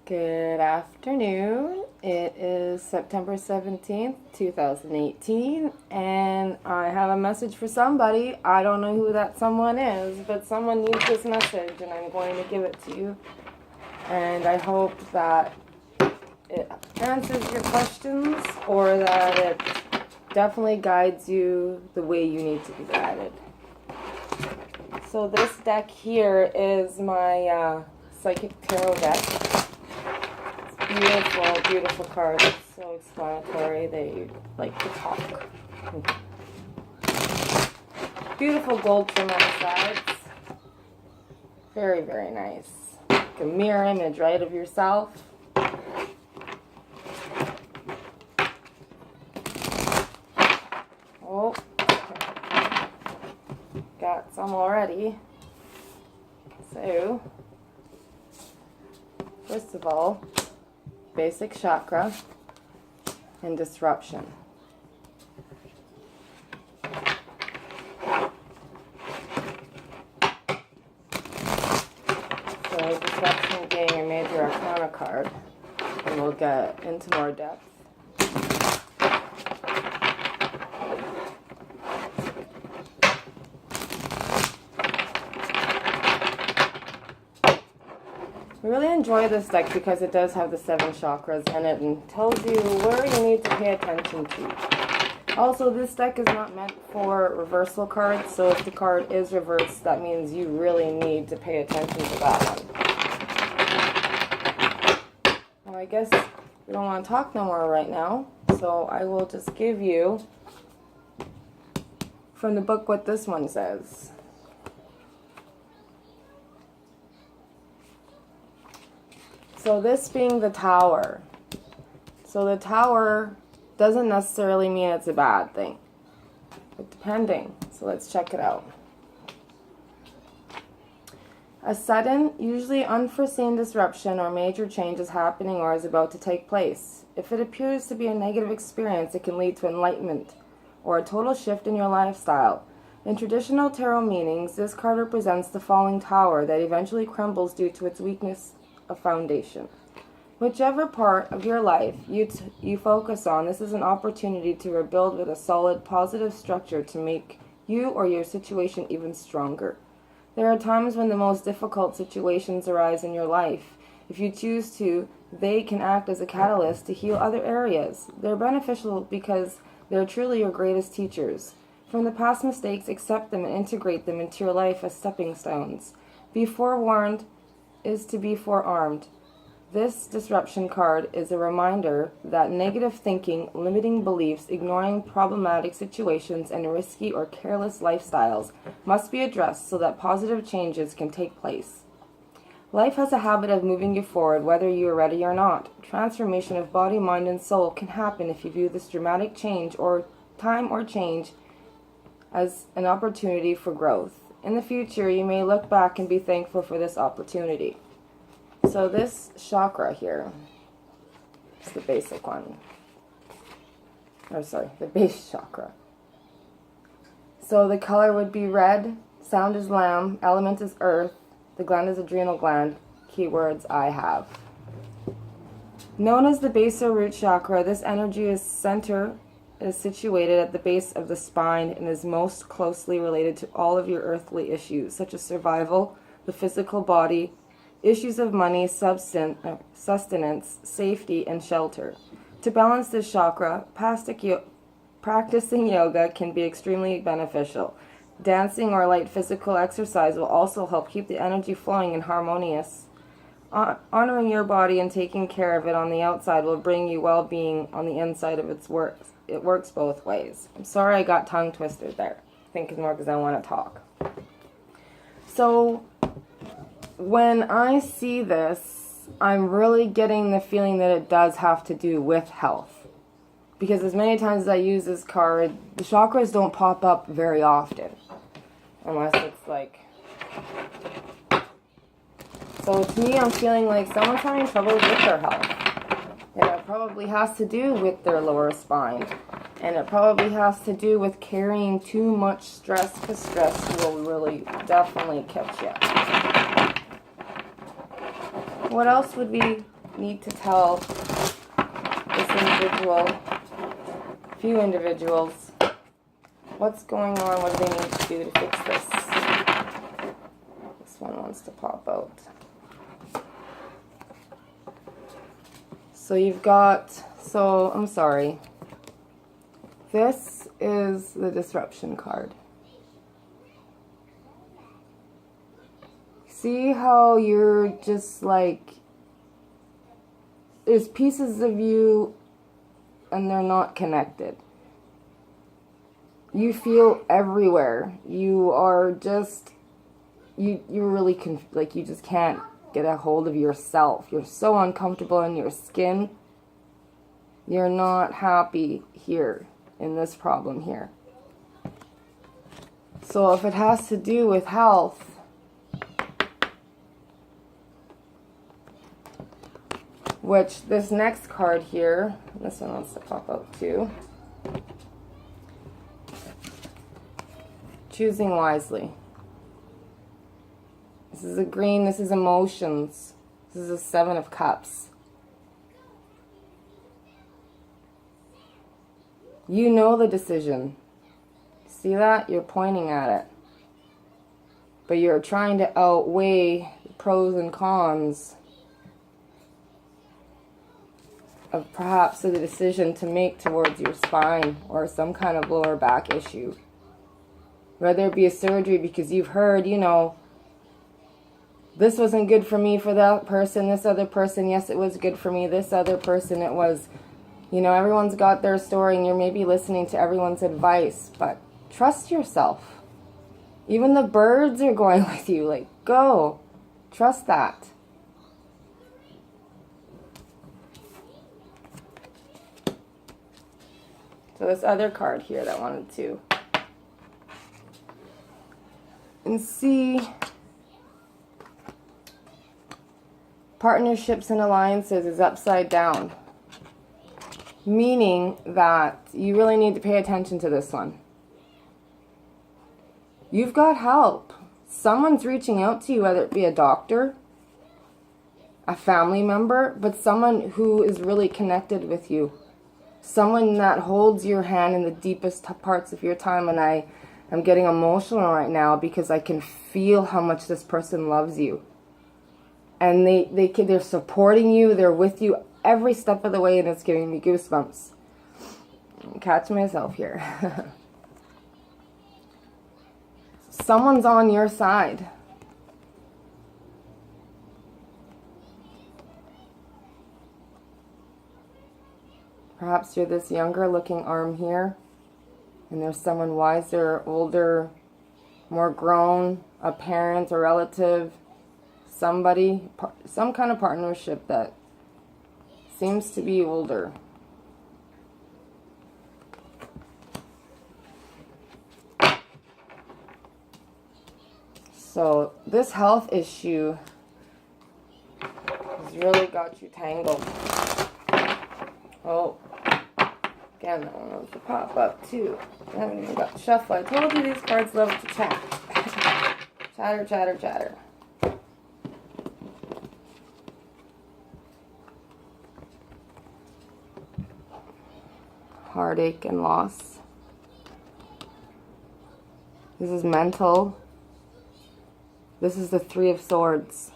Good afternoon. It is September 17th, 2018, and I have a message for somebody. I don't know who that someone is, but someone needs this message, and I'm going to give it to you. And I hope that it answers your questions or that it definitely guides you the way you need to be guided. So this deck here is my Psychic Tarot deck. Beautiful, beautiful cards. So explanatory. They like to talk. Beautiful gold trim on the sides. Very, very nice. Like a mirror image, right, of yourself. Oh, got some already. So, first of all, basic chakra and disruption. So disruption being a major arcana card, and we'll get into more depth. I really enjoy this deck because it does have the 7 chakras in it and tells you where you need to pay attention to. Also, this deck is not meant for reversal cards, so if the card is reversed, that means you really need to pay attention to that one. Well, I guess we don't want to talk no more right now, so I will just give you from the book what this one says. So this being the Tower. So the Tower doesn't necessarily mean it's a bad thing, but depending. So let's check it out. A sudden, usually unforeseen disruption or major change is happening or is about to take place. If it appears to be a negative experience, it can lead to enlightenment or a total shift in your lifestyle. In traditional tarot meanings, this card represents the falling tower that eventually crumbles due to its weakness of foundation. Whichever part of your life you focus on, this is an opportunity to rebuild with a solid, positive structure to make you or your situation even stronger. There are times when the most difficult situations arise in your life. If you choose to, they can act as a catalyst to heal other areas. They're beneficial because they're truly your greatest teachers. From the past mistakes, accept them and integrate them into your life as stepping stones. Be forewarned is to be forearmed. This disruption card is a reminder that negative thinking, limiting beliefs, ignoring problematic situations, and risky or careless lifestyles must be addressed so that positive changes can take place. Life has a habit of moving you forward whether you are ready or not. Transformation of body, mind, and soul can happen if you view this dramatic change or change as an opportunity for growth. In the future, you may look back and be thankful for this opportunity. So this chakra here is the basic one. The base chakra. So the color would be red, sound is lamb, element is earth, the gland is adrenal gland, keywords I have. Known as the base or root chakra, this energy is situated at the base of the spine and is most closely related to all of your earthly issues, such as survival, the physical body, issues of money, sustenance, safety, and shelter. To balance this chakra, practicing yoga can be extremely beneficial. Dancing or light physical exercise will also help keep the energy flowing and harmonious. Honoring your body and taking care of it on the outside will bring you well-being on the inside of its work. It works both ways. I'm sorry I got tongue twisted there. I think it's more because I want to talk. So when I see this, I'm really getting the feeling that it does have to do with health. Because as many times as I use this card, the chakras don't pop up very often. Unless it's like... So to me, I'm feeling like someone's having trouble with their health. And it probably has to do with their lower spine. And it probably has to do with carrying too much stress, because stress will really definitely catch you. What else would be need to tell this individual, few individuals, what's going on, what do they need to do to fix this. This one wants to pop out. So you've got, I'm sorry. This is the disruption card. See how you're just like, there's pieces of you and they're not connected. You feel everywhere. You are just, you're really, like you just can't get a hold of yourself. You're so uncomfortable in your skin. You're not happy here in this problem here. So if it has to do with health, which this next card here, this one wants to pop out too. Choosing wisely. This is a green, this is emotions. This is a 7 of Cups. You know the decision. See that? You're pointing at it. But you're trying to outweigh the pros and cons of perhaps the decision to make towards your spine or some kind of lower back issue. Whether it be a surgery because you've heard, you know, this wasn't good for me for that person, this other person, yes, it was good for me, this other person, it was, you know, everyone's got their story and you're maybe listening to everyone's advice, but trust yourself. Even the birds are going with you, like, go, trust that. So this other card here that wanted to, and see, partnerships and alliances is upside down, meaning that you really need to pay attention to this one. You've got help. Someone's reaching out to you, whether it be a doctor, a family member, but someone who is really connected with you. Someone that holds your hand in the deepest parts of your time. And I am getting emotional right now because I can feel how much this person loves you. And they're supporting you, they're with you every step of the way, and it's giving me goosebumps. Catch myself here. Someone's on your side. Perhaps you're this younger looking arm here, and there's someone wiser, older, more grown, a parent, a relative, somebody, some kind of partnership that seems to be older. So this health issue has really got you tangled. Oh, again, that one wants to pop up too. I haven't even got to shuffle. I told you these cards love to chat. Chatter, chatter, chatter. Heartache and loss. This is mental. This is the 3 of Swords.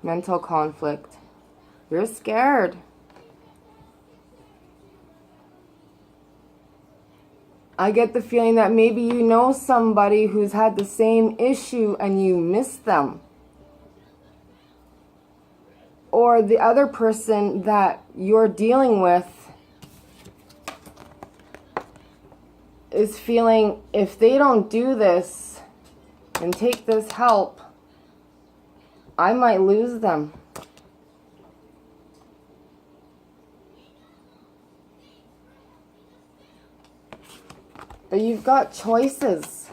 Mental conflict. You're scared. I get the feeling that maybe you know somebody who's had the same issue and you miss them. Or the other person that you're dealing with is feeling, if they don't do this and take this help, I might lose them. But you've got choices.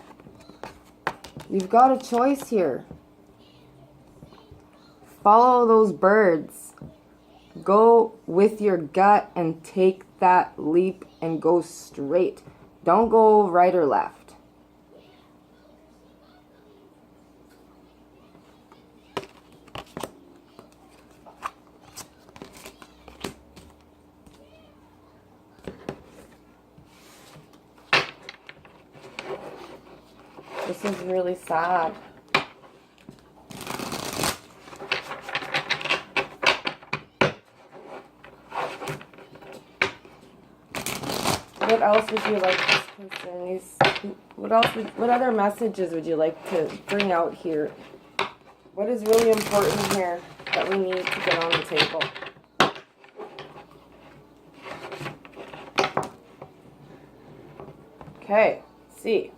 You've got a choice here. Follow those birds. Go with your gut and take that leap and go straight. Don't go right or left. This is really sad. What else would you like this person? What other messages would you like to bring out here? What is really important here that we need to get on the table? Okay, see.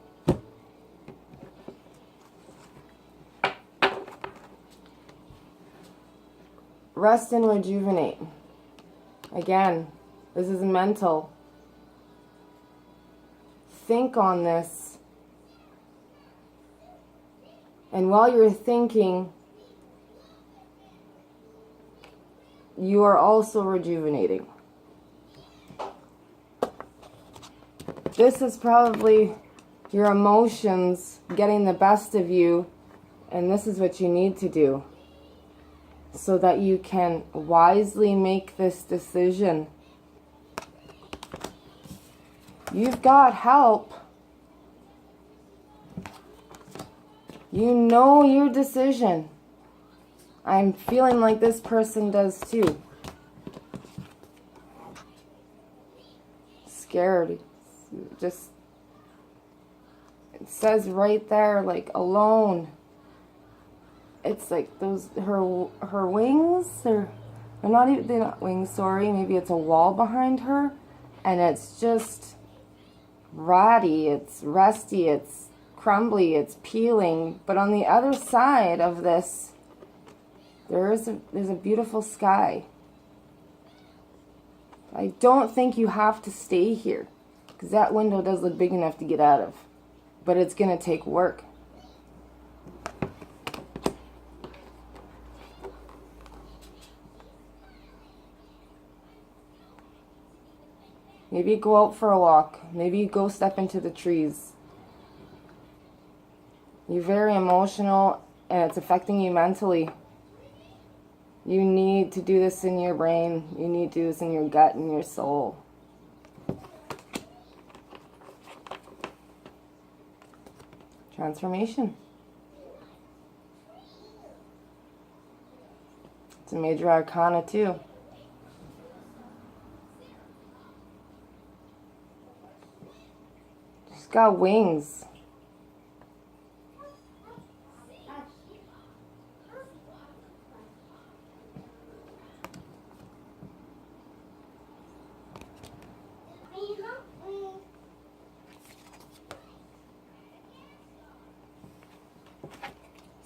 Rest and rejuvenate. Again, this is mental. Think on this. And while you're thinking, you are also rejuvenating. This is probably your emotions getting the best of you, and this is what you need to do so that you can wisely make this decision. You've got help. You know your decision. I'm feeling like this person does too. Scared. Just, it says right there, like, alone. It's like those, her wings, they're not wings, sorry. Maybe it's a wall behind her. And it's just ratty, it's rusty, it's crumbly, it's peeling. But on the other side of this, there's a beautiful sky. I don't think you have to stay here, because that window does look big enough to get out of. But it's going to take work. Maybe go out for a walk. Maybe go step into the trees. You're very emotional and it's affecting you mentally. You need to do this in your brain. You need to do this in your gut and your soul. Transformation. It's a major arcana too. She's got wings.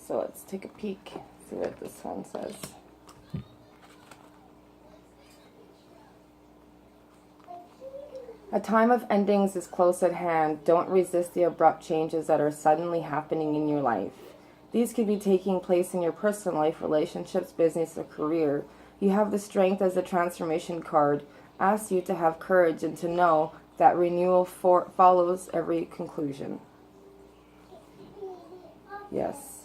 So let's take a peek, see what this one says. A time of endings is close at hand. Don't resist the abrupt changes that are suddenly happening in your life. These could be taking place in your personal life, relationships, business, or career. You have the strength as the transformation card asks you to have courage and to know that renewal follows every conclusion. Yes.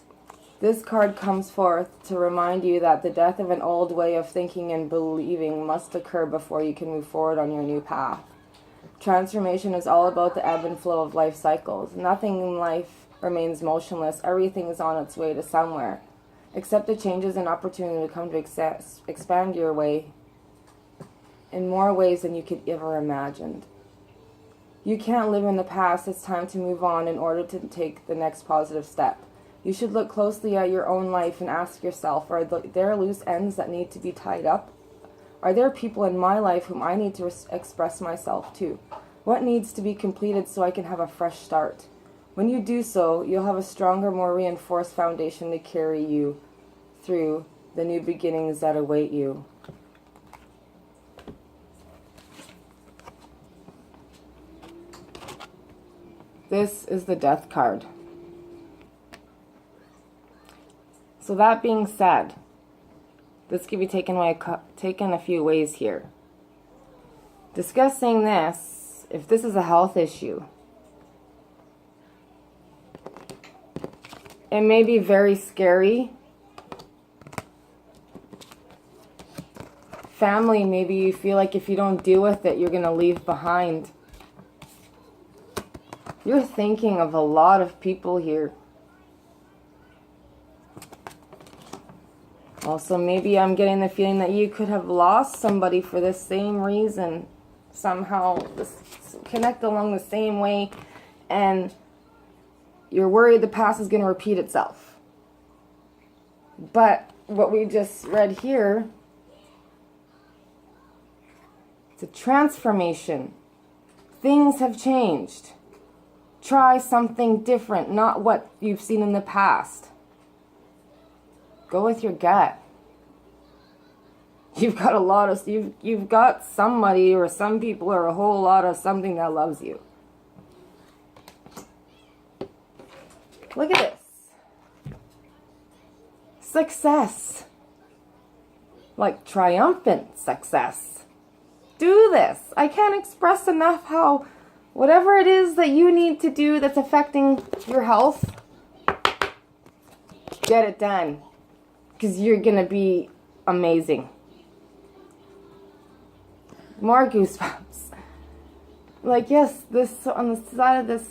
This card comes forth to remind you that the death of an old way of thinking and believing must occur before you can move forward on your new path. Transformation is all about the ebb and flow of life cycles. Nothing in life remains motionless. Everything is on its way to somewhere. Accept the changes and opportunity to come to expand your way in more ways than you could ever imagined. You can't live in the past. It's time to move on in order to take the next positive step. You should look closely at your own life and ask yourself, are there loose ends that need to be tied up? Are there people in my life whom I need to express myself to? What needs to be completed so I can have a fresh start? When you do so, you'll have a stronger, more reinforced foundation to carry you through the new beginnings that await you. This is the Death card. So that being said, this can be taken a few ways here. Discussing this, if this is a health issue, it may be very scary. Family, maybe you feel like if you don't deal with it, you're going to leave behind. You're thinking of a lot of people here. Also, maybe I'm getting the feeling that you could have lost somebody for the same reason. Somehow connect along the same way, and you're worried the past is going to repeat itself. But what we just read here, it's a transformation. Things have changed. Try something different, not what you've seen in the past. Go with your gut. You've got you've got somebody or some people or a whole lot of something that loves you. Look at this. Success. Like triumphant success. Do this. I can't express enough how whatever it is that you need to do that's affecting your health, get it done. Because you're going to be amazing. More goosebumps. Like, yes, this on the side of this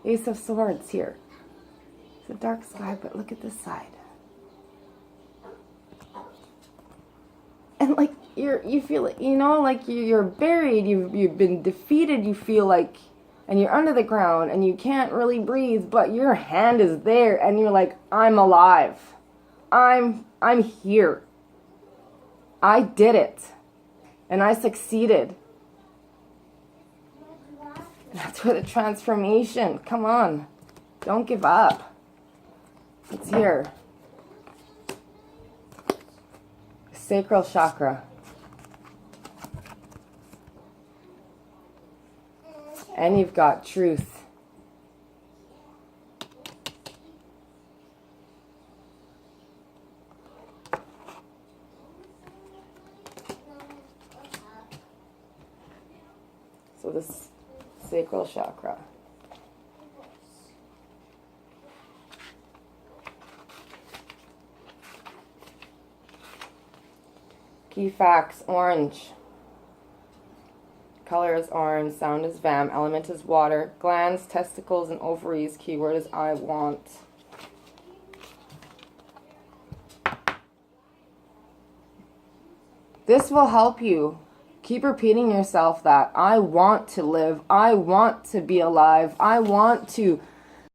Ace of Swords here. It's a dark sky, but look at this side. And like you feel it, you know, like you're buried, you've been defeated, you feel like, and you're under the ground and you can't really breathe, but your hand is there and you're like, I'm alive. I'm here. I did it. And I succeeded. That's where the transformation. Come on. Don't give up. It's here. Sacral chakra. And you've got truth. So this sacral chakra. Key facts: orange. Color is orange. Sound is vam. Element is water. Glands, testicles, and ovaries. Keyword is I want. This will help you. Keep repeating yourself that I want to live. I want to be alive. I want to